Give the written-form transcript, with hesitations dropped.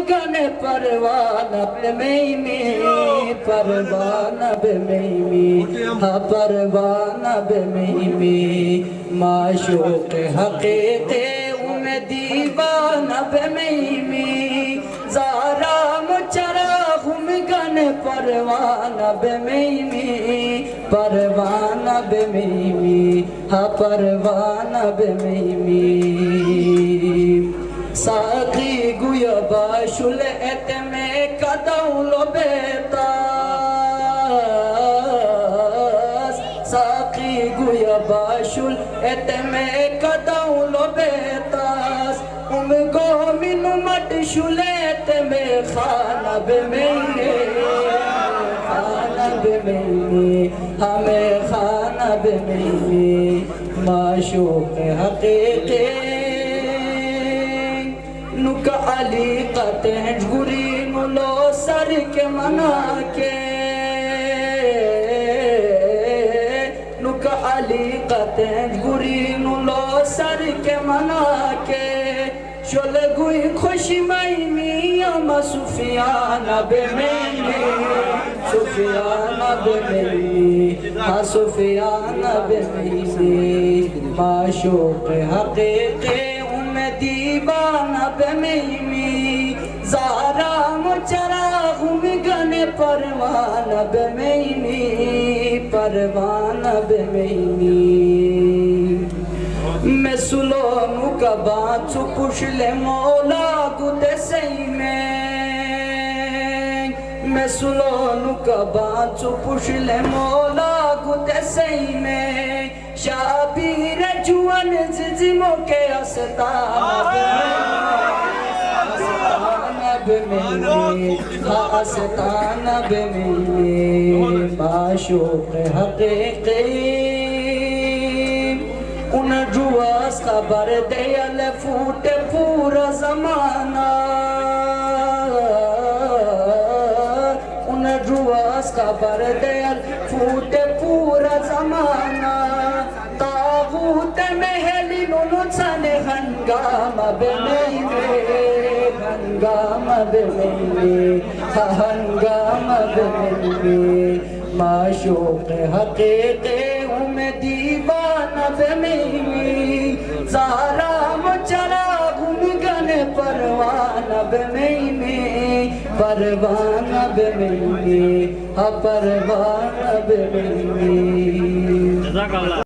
gane parwana be meimi, parwana be meimi, ha parwana be meimi, maashuq haqiqi ume divana be meimi, zara muchara hum gane parwana be meimi, parwana be meimi, ha parwana be meimi. Saqi guya bashul etme kadaulo betas, Saqi guya bashul etme kadaulo betas, umgo minu mat shulet me khana be meine, khana be meine, hame khana be meine, maashuq haqiqi नुका अली कहते हैं गुरी मुलो sir के मना के, नुका अली कहते हैं गुरी मुलो sir के मना के, शोल गुई खुशी मई मियां मा सुफियाना बे मेनी, सुफियाना बे मेनी, हाँ सुफियाना बे मेनी, माशूक हकीकी दीवाना बे मेमी, ज़ारा मुचरा घूम गने परवाना बे मेमी, परवाना बे मेमी। मैं सुलोनु का बाचु पुछले मौला गुदे सही में, मैं सुलोनु का बाचु पुछले मौला गुदे सही में, शाबीर जुआन जिजिमो के आस्ताना बे मेनी, आस्ताना बे मेनी, माशूक हकीकी उन जुआस खबर दे अल फूटे पूरा जमाना, उन जुआस खबर दे अल फूटे पूरा जमाना, हंगामा बे मेनी, हंगामा बे मेनी, हंगामा बे मेनी, माशूक हकीकी उमे दीवाना बे मेनी, ज़ारा मुचरा घूम गने परवाना बे मेनी, परवाना बे मेनी, हा परवाना बे मेनी।